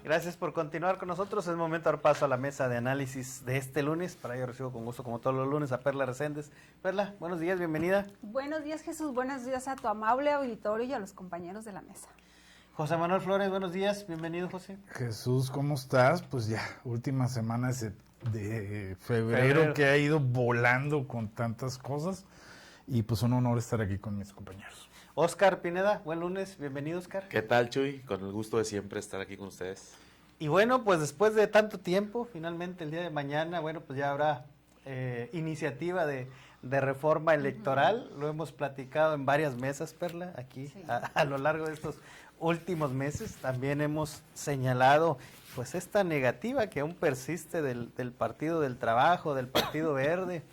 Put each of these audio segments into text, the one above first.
Gracias por continuar con nosotros. Es momento de dar paso a la mesa de análisis de este lunes. Para ello recibo con gusto, como todos los lunes, a Perla Reséndez. Perla, buenos días, bienvenida. Buenos días, Jesús. Buenos días a tu amable auditorio y a los compañeros de la mesa. José Manuel Flores, buenos días, bienvenido, José. Jesús, ¿cómo estás? Pues ya, última semana de febrero que ha ido volando con tantas cosas y pues un honor estar aquí con mis compañeros. Oscar Pineda, buen lunes, bienvenido, Oscar. ¿Qué tal, Chuy? Con el gusto de siempre estar aquí con ustedes. Y bueno, pues después de tanto tiempo, finalmente el día de mañana, bueno, pues ya habrá iniciativa de reforma electoral. Lo hemos platicado en varias mesas, Perla, aquí sí. a lo largo de estos últimos meses. También hemos señalado pues esta negativa que aún persiste del Partido del Trabajo, del Partido Verde,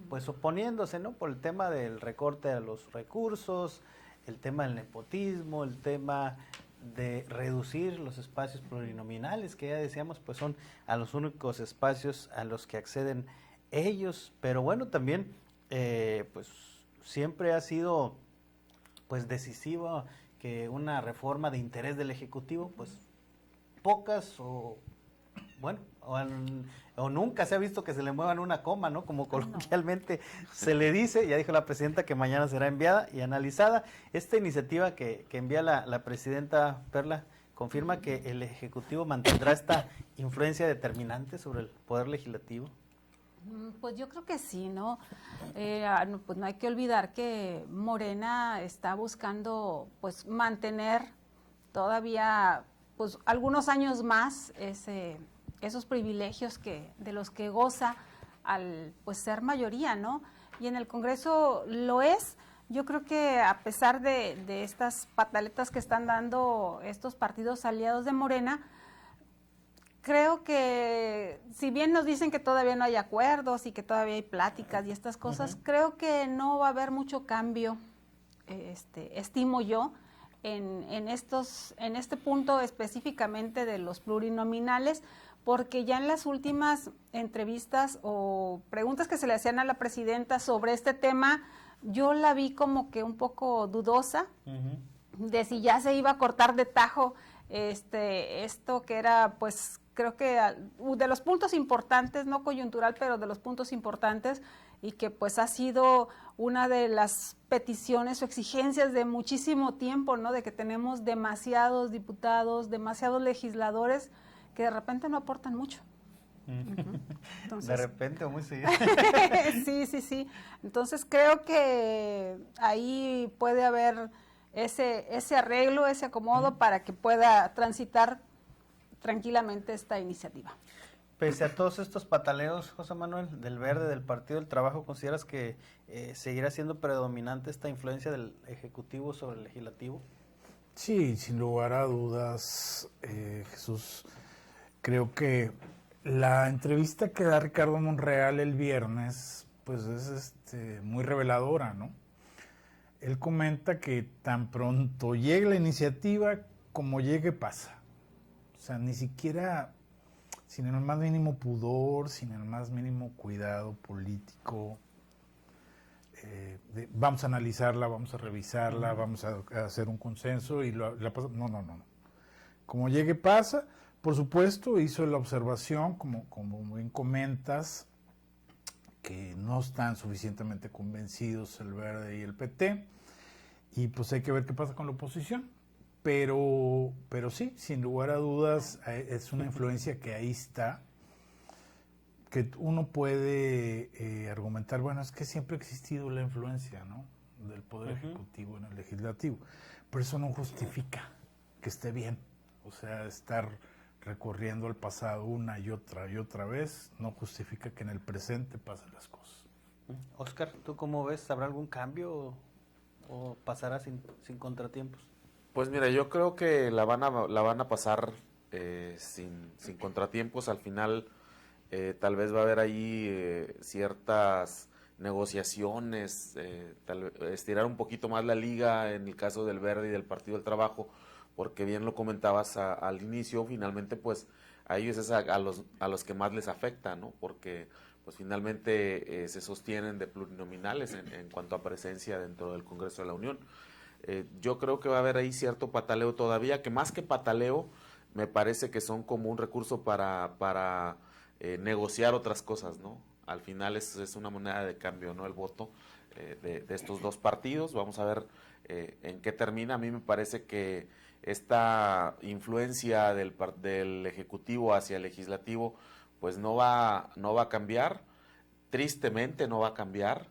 pues oponiéndose, ¿no?, por el tema del recorte a los recursos, el tema del nepotismo, el tema de reducir los espacios plurinominales, que ya decíamos pues son a los únicos espacios a los que acceden ellos. Pero bueno, también pues siempre ha sido pues decisivo que una reforma de interés del Ejecutivo, pues pocas o bueno, o nunca se ha visto que se le muevan una coma, ¿no?, como coloquialmente se le dice. Ya dijo la presidenta que mañana será enviada y analizada. Esta iniciativa que envía la presidenta Perla confirma que el Ejecutivo mantendrá esta influencia determinante sobre el Poder Legislativo. Pues yo creo que sí, ¿no? Pues no hay que olvidar que Morena está buscando pues mantener todavía pues algunos años más esos privilegios de los que goza al pues ser mayoría, ¿no? Y en el Congreso lo es. Yo creo que a pesar de estas pataletas que están dando estos partidos aliados de Morena, creo que si bien nos dicen que todavía no hay acuerdos y que todavía hay pláticas y estas cosas, creo que no va a haber mucho cambio, estimo yo, en este punto específicamente de los plurinominales, porque ya en las últimas entrevistas o preguntas que se le hacían a la presidenta sobre este tema, yo la vi como que un poco dudosa de si ya se iba a cortar de tajo esto que era, pues creo que de los puntos importantes, no coyuntural, pero de los puntos importantes, y que pues ha sido una de las peticiones o exigencias de muchísimo tiempo, ¿no?, de que tenemos demasiados diputados, demasiados legisladores que de repente no aportan mucho. Entonces, de repente o muy seguido. Sí. Entonces creo que ahí puede haber ese arreglo, ese acomodo para que pueda transitar tranquilamente esta iniciativa. Pese a todos estos pataleos, José Manuel, del Verde, del Partido del Trabajo, ¿consideras que seguirá siendo predominante esta influencia del Ejecutivo sobre el Legislativo? Sí, sin lugar a dudas, Jesús. Creo que la entrevista que da Ricardo Monreal el viernes, pues es muy reveladora, ¿no? Él comenta que tan pronto llegue la iniciativa, como llegue pasa. O sea, ni siquiera, sin el más mínimo pudor, sin el más mínimo cuidado político, vamos a analizarla, vamos a revisarla, vamos a hacer un consenso y la pasa. No. Como llegue pasa. Por supuesto, hizo la observación, como bien comentas, que no están suficientemente convencidos el Verde y el PT, y pues hay que ver qué pasa con la oposición. Pero sí, sin lugar a dudas, es una influencia que ahí está, que uno puede argumentar, bueno, es que siempre ha existido la influencia, ¿no?, del Poder Ejecutivo en el Legislativo, pero eso no justifica que esté bien. O sea, estar recorriendo el pasado una y otra vez no justifica que en el presente pasen las cosas. Oscar, ¿tú cómo ves? ¿Habrá algún cambio o pasará sin contratiempos? Pues mira, yo creo que la van a pasar sin contratiempos. Al final tal vez va a haber ahí ciertas negociaciones, estirar un poquito más la liga en el caso del Verde y del Partido del Trabajo, porque bien lo comentabas al inicio, finalmente pues a ellos es a los que más les afecta, ¿no? Porque pues finalmente se sostienen de plurinominales en cuanto a presencia dentro del Congreso de la Unión. Yo creo que va a haber ahí cierto pataleo todavía, que más que pataleo, me parece que son como un recurso para negociar otras cosas, ¿no? Al final es una moneda de cambio, ¿no? El voto de estos dos partidos. Vamos a ver en qué termina. A mí me parece que esta influencia del Ejecutivo hacia el Legislativo, pues no va a cambiar. Tristemente no va a cambiar.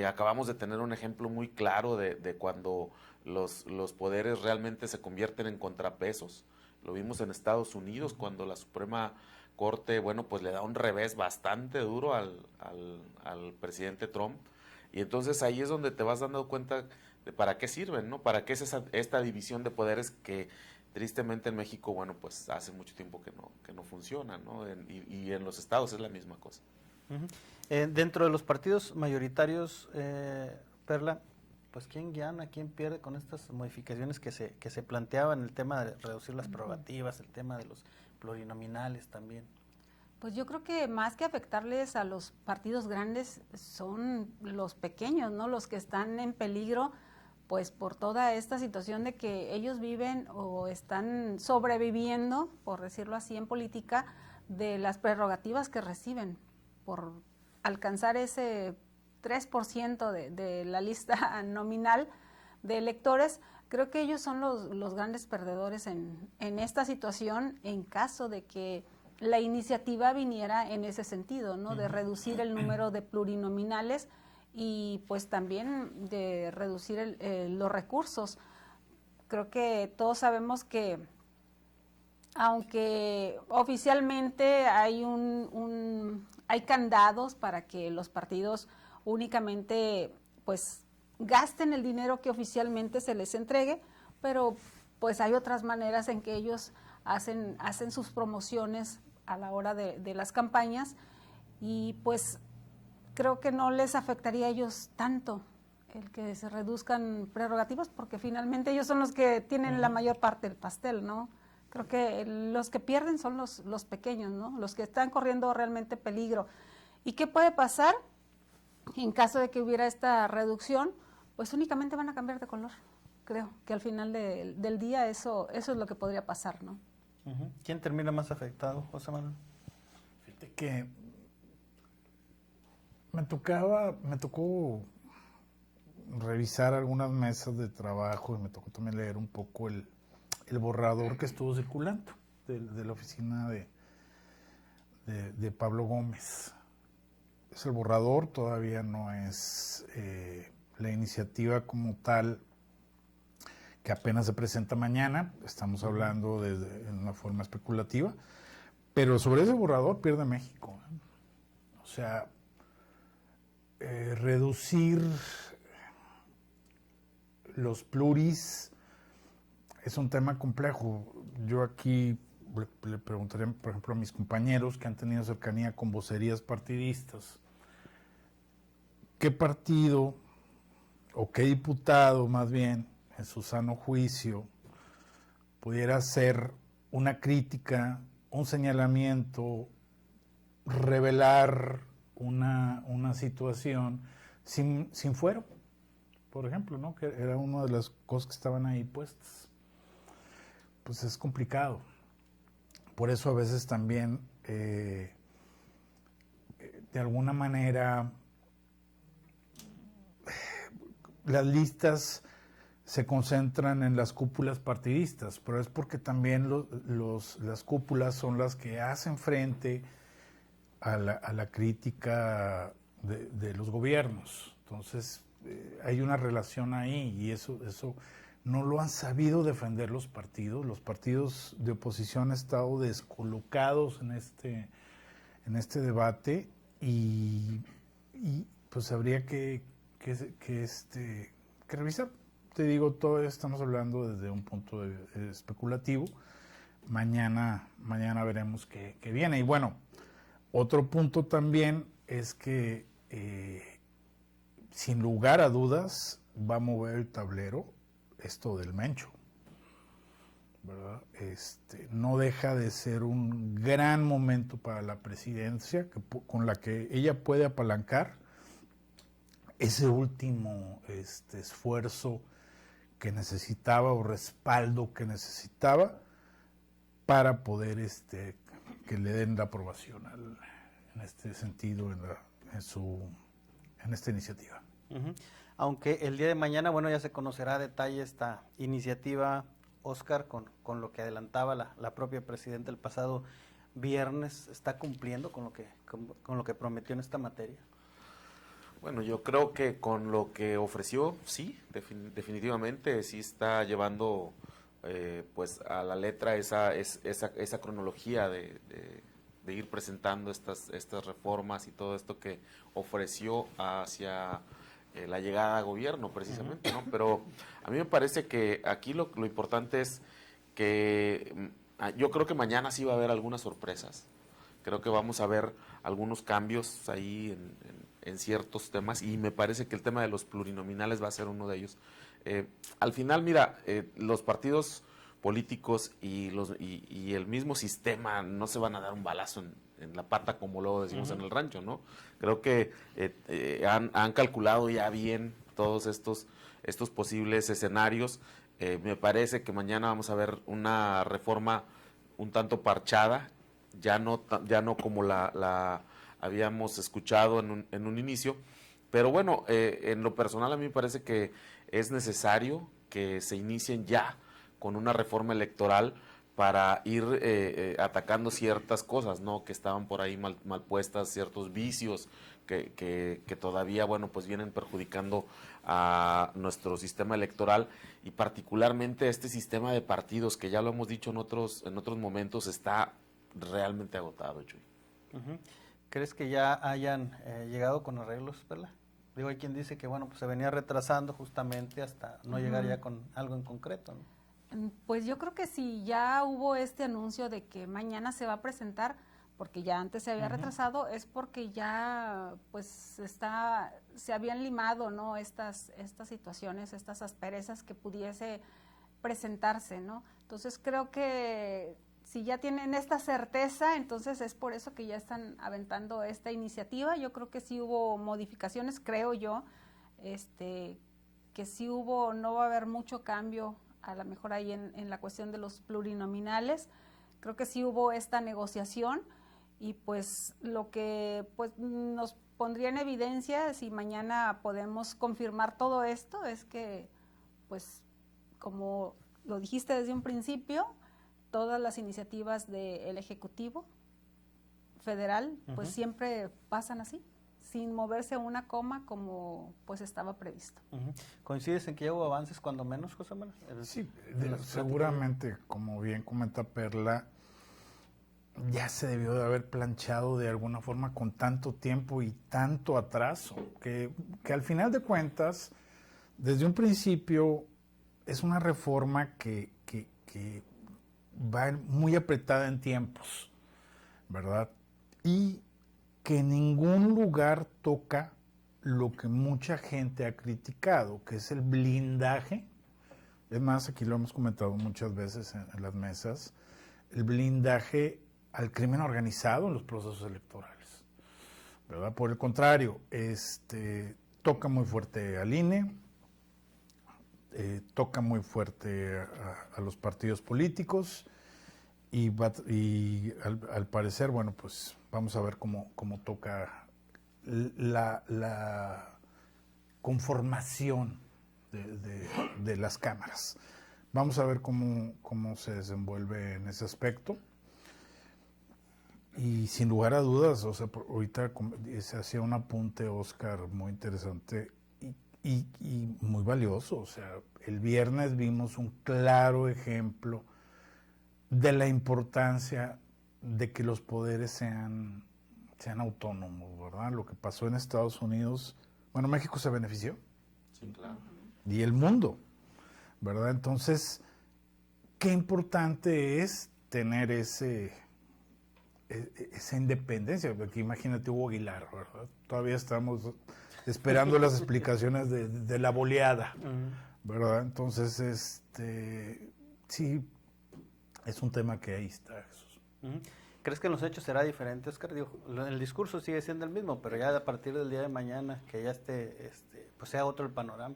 Acabamos de tener un ejemplo muy claro de cuando los poderes realmente se convierten en contrapesos. Lo vimos en Estados Unidos cuando la Suprema Corte, bueno, pues le da un revés bastante duro al presidente Trump. Y entonces ahí es donde te vas dando cuenta de para qué sirven, ¿no? Para qué es esta división de poderes que tristemente en México, bueno, pues hace mucho tiempo que no funciona, ¿no? Y en los estados es la misma cosa. Uh-huh. Dentro de los partidos mayoritarios, Perla, pues ¿quién gana, quién pierde con estas modificaciones que se planteaban, el tema de reducir las prerrogativas, el tema de los plurinominales también? Pues yo creo que más que afectarles a los partidos grandes son los pequeños, ¿no? Los que están en peligro, pues por toda esta situación de que ellos viven o están sobreviviendo, por decirlo así en política, de las prerrogativas que reciben por alcanzar ese 3% de la lista nominal de electores. Creo que ellos son los grandes perdedores en esta situación, en caso de que la iniciativa viniera en ese sentido, ¿no? De reducir el número de plurinominales y pues también de reducir los recursos. Creo que todos sabemos que aunque oficialmente hay hay candados para que los partidos únicamente pues gasten el dinero que oficialmente se les entregue, pero pues hay otras maneras en que ellos hacen sus promociones a la hora de las campañas y pues creo que no les afectaría a ellos tanto el que se reduzcan prerrogativas porque finalmente ellos son los que tienen la mayor parte del pastel, ¿no? Creo que los que pierden son los pequeños, ¿no? Los que están corriendo realmente peligro. ¿Y qué puede pasar en caso de que hubiera esta reducción? Pues únicamente van a cambiar de color. Creo que al final del día eso es lo que podría pasar, ¿no? Uh-huh. ¿Quién termina más afectado, José Manuel? Fíjate que me tocó revisar algunas mesas de trabajo y me tocó también leer un poco el borrador que estuvo circulando de la oficina de Pablo Gómez. Es el borrador, todavía no es la iniciativa como tal, que apenas se presenta mañana, estamos hablando en una forma especulativa, pero sobre ese borrador pierde México. O sea, reducir los pluris es un tema complejo. Yo aquí le preguntaré, por ejemplo, a mis compañeros que han tenido cercanía con vocerías partidistas, ¿qué partido o qué diputado más bien en su sano juicio pudiera hacer una crítica, un señalamiento, revelar una situación sin fuero, por ejemplo, ¿no? Que era una de las cosas que estaban ahí puestas? Pues es complicado. Por eso a veces también, de alguna manera, las listas se concentran en las cúpulas partidistas, pero es porque también las cúpulas son las que hacen frente a la crítica de los gobiernos. Entonces, hay una relación ahí y eso no lo han sabido defender los partidos. Los partidos de oposición han estado descolocados en este debate y pues habría que revisar. Te digo, todo estamos hablando desde un punto especulativo. Mañana veremos qué viene. Y bueno, otro punto también es que sin lugar a dudas va a mover el tablero esto del Mencho, ¿verdad? No deja de ser un gran momento para la presidencia con la que ella puede apalancar ese último esfuerzo que necesitaba o respaldo que necesitaba para poder que le den la aprobación en este sentido en esta iniciativa. Uh-huh. Aunque el día de mañana, bueno, ya se conocerá a detalle esta iniciativa, Oscar, con lo que adelantaba la propia presidenta el pasado viernes, ¿está cumpliendo con lo que prometió en esta materia? Bueno, yo creo que con lo que ofreció, sí, definitivamente sí está llevando pues a la letra esa cronología de ir presentando estas reformas y todo esto que ofreció hacia la llegada a gobierno precisamente, ¿no? Pero a mí me parece que aquí lo importante es que yo creo que mañana sí va a haber algunas sorpresas. Creo que vamos a ver algunos cambios ahí en ciertos temas y me parece que el tema de los plurinominales va a ser uno de ellos. Al final, mira, los partidos políticos y el mismo sistema no se van a dar un balazo en la pata como luego decimos en el rancho, ¿no? Creo que han calculado ya bien todos estos posibles escenarios. Me parece que mañana vamos a ver una reforma un tanto parchada, ya no como la habíamos escuchado en un inicio, pero bueno, en lo personal a mí me parece que es necesario que se inicien ya con una reforma electoral para ir atacando ciertas cosas, ¿no? Que estaban por ahí mal puestas, ciertos vicios que todavía, bueno, pues vienen perjudicando a nuestro sistema electoral y particularmente este sistema de partidos que ya lo hemos dicho en otros momentos está realmente agotado, Chuy. Uh-huh. ¿Crees que ya hayan llegado con arreglos, Perla? Digo, hay quien dice que, bueno, pues se venía retrasando justamente hasta no llegar ya con algo en concreto, ¿no? Pues yo creo que si ya hubo este anuncio de que mañana se va a presentar, porque ya antes se había retrasado, es porque ya pues se habían limado, ¿no? Estas situaciones, estas asperezas que pudiese presentarse, ¿no? Entonces creo que si ya tienen esta certeza, entonces es por eso que ya están aventando esta iniciativa. Yo creo que sí hubo modificaciones, creo yo, que sí hubo, no va a haber mucho cambio a lo mejor ahí en la cuestión de los plurinominales. Creo que sí hubo esta negociación y pues lo que pues nos pondría en evidencia si mañana podemos confirmar todo esto es que pues como lo dijiste desde un principio, todas las iniciativas del Ejecutivo Federal pues siempre pasan así, sin moverse una coma como pues estaba previsto. ¿Coincides en que ya hubo avances cuando menos, José Manuel? Sí, seguramente, como bien comenta Perla, ya se debió de haber planchado de alguna forma con tanto tiempo y tanto atraso, que al final de cuentas, desde un principio, es una reforma que va muy apretada en tiempos, ¿verdad? Y que en ningún lugar toca lo que mucha gente ha criticado, que es el blindaje. Es más, aquí lo hemos comentado muchas veces en las mesas, el blindaje al crimen organizado en los procesos electorales, ¿verdad? Por el contrario, toca muy fuerte al INE, toca muy fuerte a los partidos políticos y al parecer, bueno, pues vamos a ver cómo toca la conformación de las cámaras. Vamos a ver cómo se desenvuelve en ese aspecto. Y sin lugar a dudas, o sea, ahorita se hacía un apunte, Oscar, muy interesante y muy valioso. O sea, el viernes vimos un claro ejemplo de la importancia de que los poderes sean autónomos, ¿verdad? Lo que pasó en Estados Unidos, bueno, México se benefició. Sí, claro. Y el mundo, ¿verdad? Entonces, qué importante es tener esa independencia, porque imagínate Hugo Aguilar, ¿verdad? Todavía estamos esperando las explicaciones de la boleada, ¿verdad? Entonces, sí, es un tema que ahí está, Jesús. ¿Crees que en los hechos será diferente, Oscar? Digo, el discurso sigue siendo el mismo, pero ya a partir del día de mañana, que ya pues sea otro el panorama.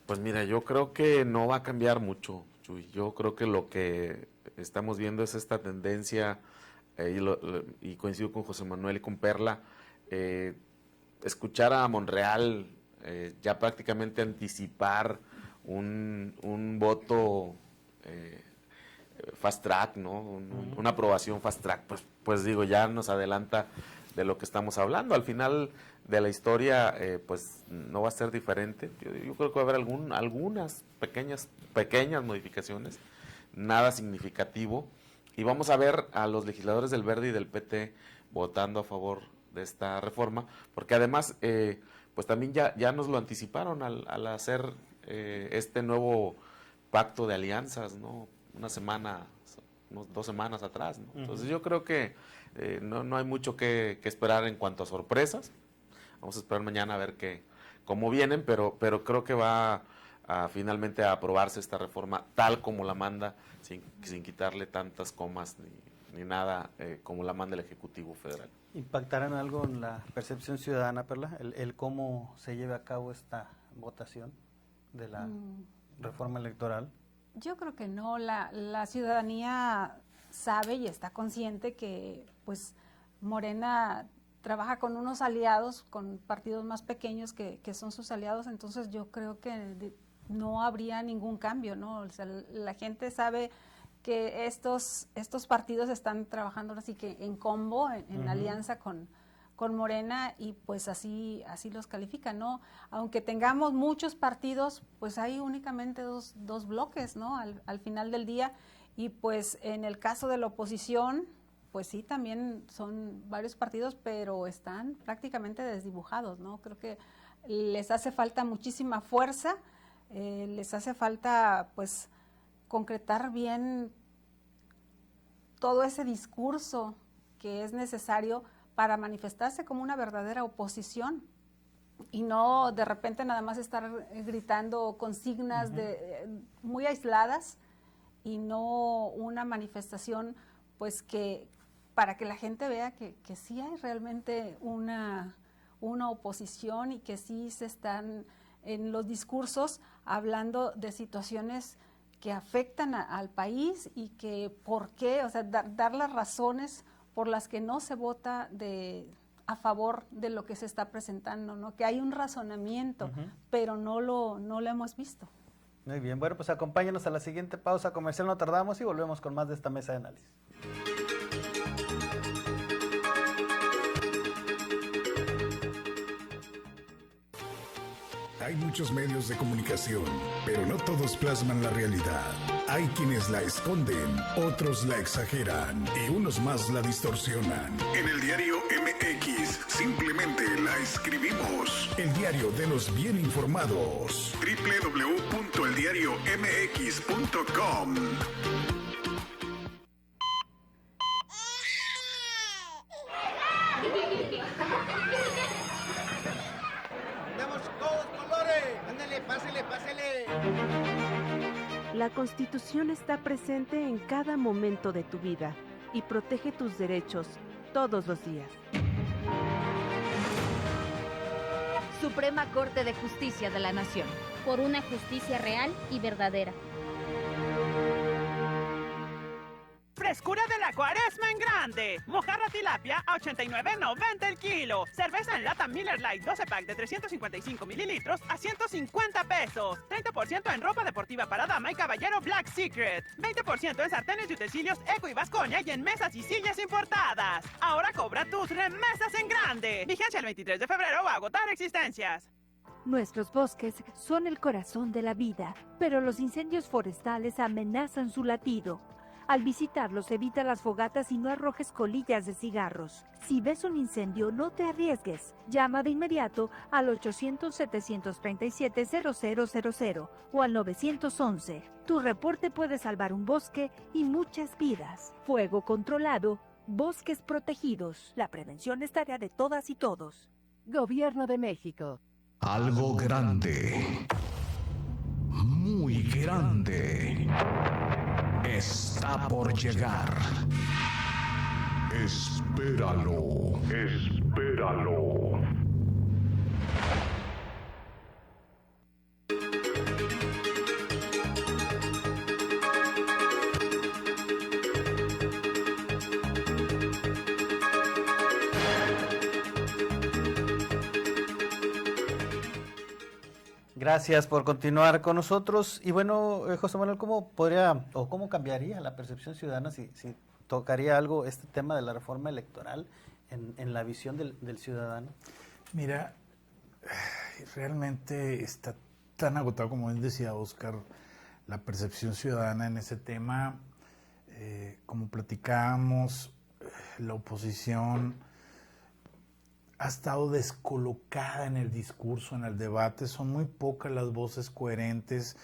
Pues mira, yo creo que no va a cambiar mucho, Chuy. Yo creo que lo que estamos viendo es esta tendencia, y coincido con José Manuel y con Perla, escuchar a Monreal ya prácticamente anticipar un voto fast track, ¿no? Una aprobación fast track, pues digo, ya nos adelanta de lo que estamos hablando. Al final de la historia, pues no va a ser diferente. Yo creo que va a haber algunas pequeñas modificaciones, nada significativo, y vamos a ver a los legisladores del Verde y del PT votando a favor de esta reforma, porque además, pues también ya nos lo anticiparon al hacer este nuevo pacto de alianzas, ¿no? Unas 2 semanas atrás, ¿no? Entonces yo creo que no hay mucho que esperar en cuanto a sorpresas. Vamos a esperar mañana a ver cómo vienen, pero creo que va finalmente a aprobarse esta reforma tal como la manda, sin quitarle tantas comas ni nada como la manda el Ejecutivo Federal. ¿Impactará en algo en la percepción ciudadana, Perla, el cómo se lleve a cabo esta votación de la reforma electoral? Yo creo que no, la ciudadanía sabe y está consciente que pues Morena trabaja con unos aliados, con partidos más pequeños que son sus aliados, entonces yo creo que no habría ningún cambio, ¿no? O sea, la gente sabe que estos partidos están trabajando así que en combo, en alianza con Morena, y pues así los califican, ¿no? Aunque tengamos muchos partidos, pues hay únicamente dos bloques, ¿no? Al final del día, y pues en el caso de la oposición, pues sí, también son varios partidos, pero están prácticamente desdibujados, ¿no? Creo que les hace falta muchísima fuerza, les hace falta, pues, concretar bien todo ese discurso que es necesario para manifestarse como una verdadera oposición y no de repente nada más estar gritando consignas muy aisladas y no una manifestación pues que para que la gente vea que sí hay realmente una oposición y que sí se están en los discursos hablando de situaciones que afectan al país y que por qué, o sea, dar las razones por las que no se vota a favor de lo que se está presentando, ¿no? Que hay un razonamiento, pero no lo hemos visto. Muy bien, bueno, pues acompáñenos a la siguiente pausa comercial, no tardamos y volvemos con más de esta mesa de análisis. Hay muchos medios de comunicación, pero no todos plasman la realidad. Hay quienes la esconden, otros la exageran y unos más la distorsionan. En el diario MX simplemente la escribimos. El diario de los bien informados. www.eldiariomx.com. La Constitución está presente en cada momento de tu vida y protege tus derechos todos los días. Suprema Corte de Justicia de la Nación. Por una justicia real y verdadera. Frescura de la Cuaresma en grande. Mojarra tilapia a $89.90 el kilo. Cerveza en lata Miller Lite 12 pack de 355 mililitros a $150. 30% en ropa deportiva para dama y caballero Black Secret. 20% en sartenes y utensilios Eco y Vasconia y en mesas y sillas importadas. Ahora cobra tus remesas en grande. Vigencia el 23 de febrero o agotar existencias. Nuestros bosques son el corazón de la vida, pero los incendios forestales amenazan su latido. Al visitarlos, evita las fogatas y no arrojes colillas de cigarros. Si ves un incendio, no te arriesgues. Llama de inmediato al 800-737-0000 o al 911. Tu reporte puede salvar un bosque y muchas vidas. Fuego controlado, bosques protegidos. La prevención es tarea de todas y todos. Gobierno de México. Algo grande. Muy grande. Está por llegar. Espéralo. Espéralo. Gracias por continuar con nosotros. Y bueno, José Manuel, ¿cómo podría o cómo cambiaría la percepción ciudadana si tocaría algo este tema de la reforma electoral en la visión del ciudadano? Mira, realmente está tan agotado, como bien decía Oscar, la percepción ciudadana en ese tema. Como platicábamos, la oposición ha estado descolocada en el discurso, en el debate. Son muy pocas las voces coherentes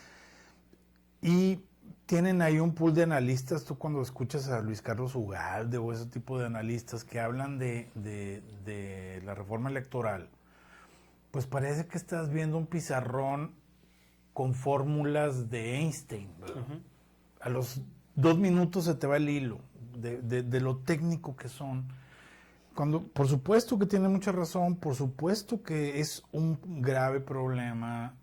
y tienen ahí un pool de analistas. Tú cuando escuchas a Luis Carlos Ugalde o ese tipo de analistas que hablan de la reforma electoral, pues parece que estás viendo un pizarrón con fórmulas de Einstein, ¿verdad? A los 2 minutos se te va el hilo de lo técnico que son. Cuando, por supuesto que tiene mucha razón, por supuesto que es un grave problema.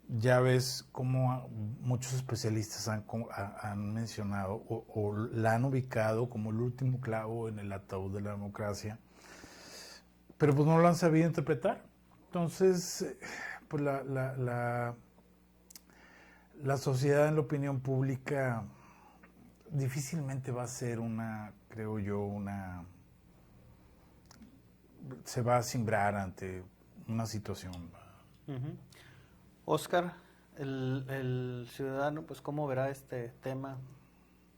Ya ves cómo muchos especialistas han mencionado o la han ubicado como el último clavo en el ataúd de la democracia, pero pues no lo han sabido interpretar. Entonces, pues la sociedad en la opinión pública difícilmente va a ser se va a simbrar ante una situación. Oscar, el ciudadano, pues ¿cómo verá este tema?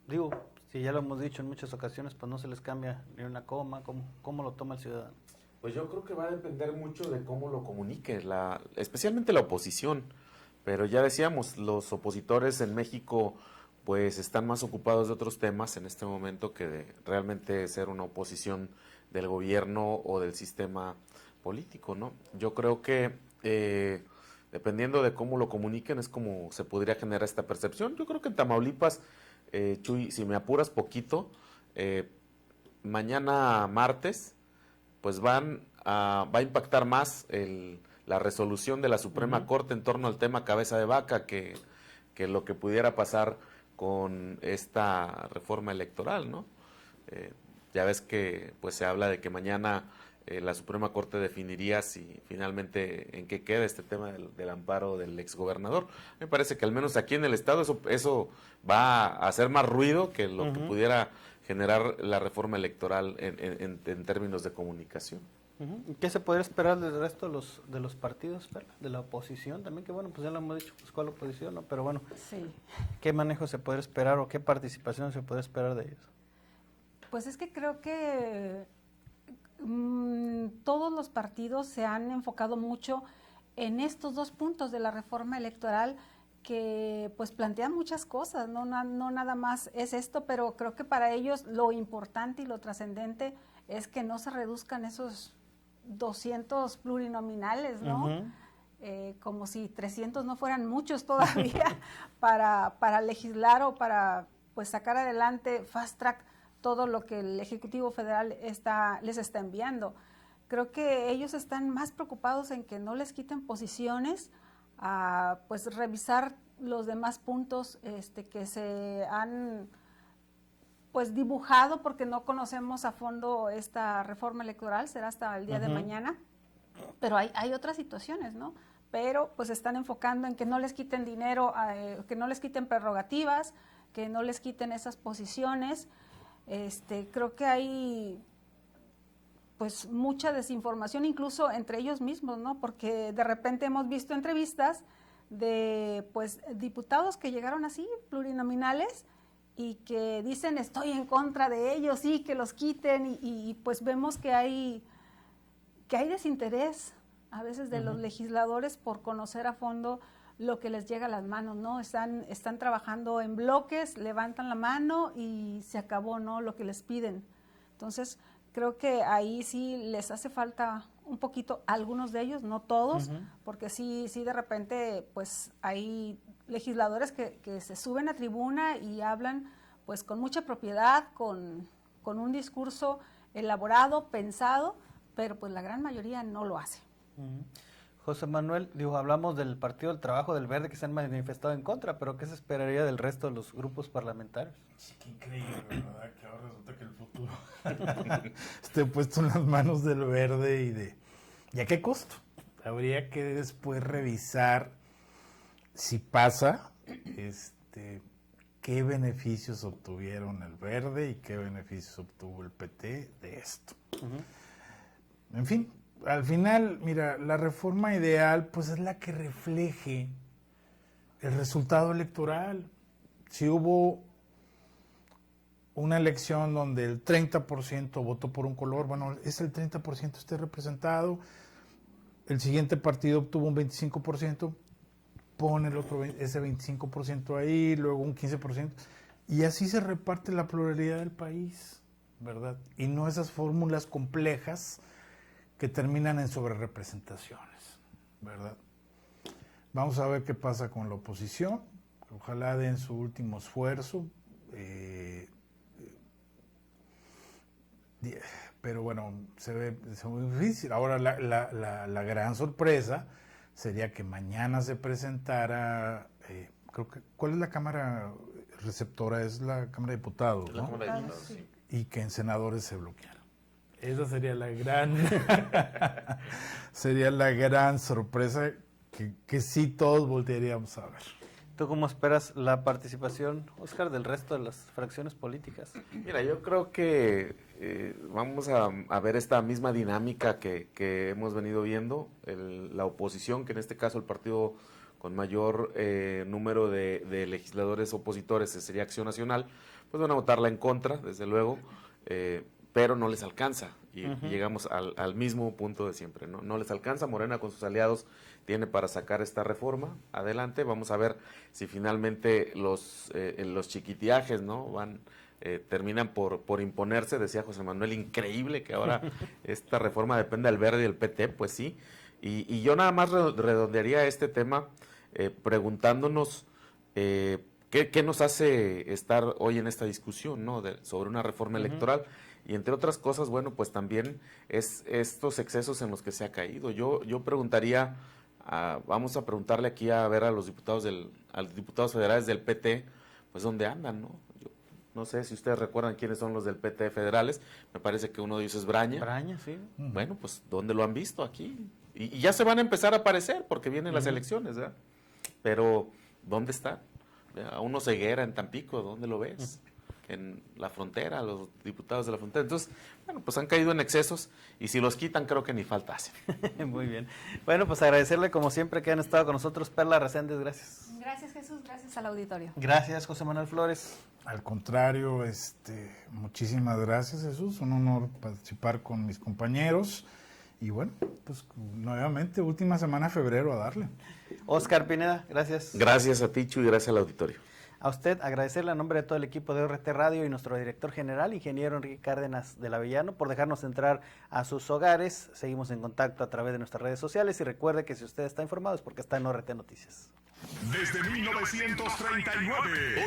Digo, si ya lo hemos dicho en muchas ocasiones, pues no se les cambia ni una coma. ¿Cómo lo toma el ciudadano? Pues yo creo que va a depender mucho de cómo lo comunique, especialmente la oposición. Pero ya decíamos, los opositores en México pues están más ocupados de otros temas en este momento que de realmente ser una oposición del gobierno o del sistema político, ¿no? Yo creo que dependiendo de cómo lo comuniquen es como se podría generar esta percepción. Yo creo que en Tamaulipas, Chuy, si me apuras poquito, mañana martes, pues va a impactar más la resolución de la Suprema Corte en torno al tema cabeza de vaca que lo que pudiera pasar con esta reforma electoral, ¿no? Ya ves que pues se habla de que mañana la Suprema Corte definiría si finalmente en qué queda este tema del amparo del exgobernador. Me parece que al menos aquí en el estado eso va a hacer más ruido que lo que pudiera generar la reforma electoral en términos de comunicación. ¿Qué se podría esperar del resto de los partidos, de la oposición también? Que bueno, pues ya lo hemos dicho, pues cuál oposición, ¿no? Pero bueno, sí. ¿Qué manejo se puede esperar o qué participación se puede esperar de ellos? Pues es que creo que todos los partidos se han enfocado mucho en estos 2 puntos de la reforma electoral que pues plantean muchas cosas, no nada más es esto, pero creo que para ellos lo importante y lo trascendente es que no se reduzcan esos 200 plurinominales, ¿no? Como si 300 no fueran muchos todavía para legislar o para pues sacar adelante fast track todo lo que el Ejecutivo Federal les está enviando. Creo que ellos están más preocupados en que no les quiten posiciones, a pues revisar los demás puntos que se han pues dibujado, porque no conocemos a fondo esta reforma electoral, será hasta el día de mañana, pero hay otras situaciones, ¿no? Pero pues están enfocando en que no les quiten dinero, que no les quiten prerrogativas, que no les quiten esas posiciones. Creo que hay pues mucha desinformación incluso entre ellos mismos, ¿no? Porque de repente hemos visto entrevistas de pues diputados que llegaron así, plurinominales, y que dicen estoy en contra de ellos, sí, que los quiten, y pues vemos que hay desinterés a veces de los legisladores por conocer a fondo lo que les llega a las manos, ¿no? Están trabajando en bloques, levantan la mano y se acabó, ¿no? Lo que les piden. Entonces, creo que ahí sí les hace falta un poquito, algunos de ellos, no todos, porque sí de repente, pues hay legisladores que se suben a tribuna y hablan, pues con mucha propiedad, con un discurso elaborado, pensado, pero pues la gran mayoría no lo hace. José Manuel, hablamos del Partido del Trabajo del Verde que se han manifestado en contra, pero ¿qué se esperaría del resto de los grupos parlamentarios? Sí, qué increíble, ¿verdad? Que ahora resulta que el futuro esté puesto en las manos del Verde ¿y a qué costo? Habría que después revisar si pasa, qué beneficios obtuvieron el Verde y qué beneficios obtuvo el PT de esto. En fin, al final, mira, la reforma ideal pues es la que refleje el resultado electoral. Si hubo una elección donde el 30% votó por un color, bueno, es el 30% esté representado, el siguiente partido obtuvo un 25%, pone ese 25% ahí, luego un 15%, y así se reparte la pluralidad del país, ¿verdad? Y no esas fórmulas complejas que terminan en sobrerepresentaciones, ¿verdad? Vamos a ver qué pasa con la oposición, ojalá den su último esfuerzo, pero bueno, se ve muy difícil. Ahora la gran sorpresa sería que mañana se presentara, creo que, ¿cuál es la Cámara receptora? Es la Cámara de Diputados, ¿no? La Cámara de Diputados, sí. Y que en senadores se bloqueara. Esa sería la gran sería la gran sorpresa que sí todos voltearíamos a ver. ¿Tú cómo esperas la participación, Óscar, del resto de las fracciones políticas? Mira, yo creo que vamos a ver esta misma dinámica que hemos venido viendo. La oposición, que en este caso el partido con mayor número de legisladores opositores sería Acción Nacional, pues van a votarla en contra, desde luego, pero no les alcanza. Y llegamos al mismo punto de siempre, ¿no? No les alcanza. Morena con sus aliados tiene para sacar esta reforma adelante. Vamos a ver si finalmente los chiquitiajes, ¿no? Terminan por imponerse. Decía José Manuel, increíble que ahora esta reforma dependa del Verde y del PT, pues sí. Y yo nada más redondearía este tema preguntándonos qué nos hace estar hoy en esta discusión, ¿no? Sobre una reforma electoral. Y entre otras cosas, bueno, pues también es estos excesos en los que se ha caído. Yo preguntaría, vamos a preguntarle aquí a ver a los diputados federales del PT, pues dónde andan, ¿no? Yo no sé si ustedes recuerdan quiénes son los del PT federales, me parece que uno de ellos es Braña. Braña, sí. Bueno, pues ¿dónde lo han visto aquí? Y ya se van a empezar a aparecer porque vienen las elecciones, ¿verdad? Pero, ¿dónde está? A uno Ceguera en Tampico, ¿dónde lo ves? En la frontera, los diputados de la frontera. Entonces, bueno, pues han caído en excesos y si los quitan creo que ni falta hacen. Muy bien. Bueno, pues agradecerle como siempre que han estado con nosotros. Perla Reséndez, gracias. Gracias, Jesús, gracias al auditorio. Gracias, José Manuel Flores. Al contrario, muchísimas gracias, Jesús. Un honor participar con mis compañeros. Y bueno, pues nuevamente, última semana de febrero a darle. Óscar Pineda, gracias. Gracias a ti, Chuy, y gracias al auditorio. A usted, agradecerle a nombre de todo el equipo de ORT Radio y nuestro director general, ingeniero Enrique Cárdenas del Avellano, por dejarnos entrar a sus hogares. Seguimos en contacto a través de nuestras redes sociales y recuerde que si usted está informado es porque está en ORT Noticias. Desde 1939,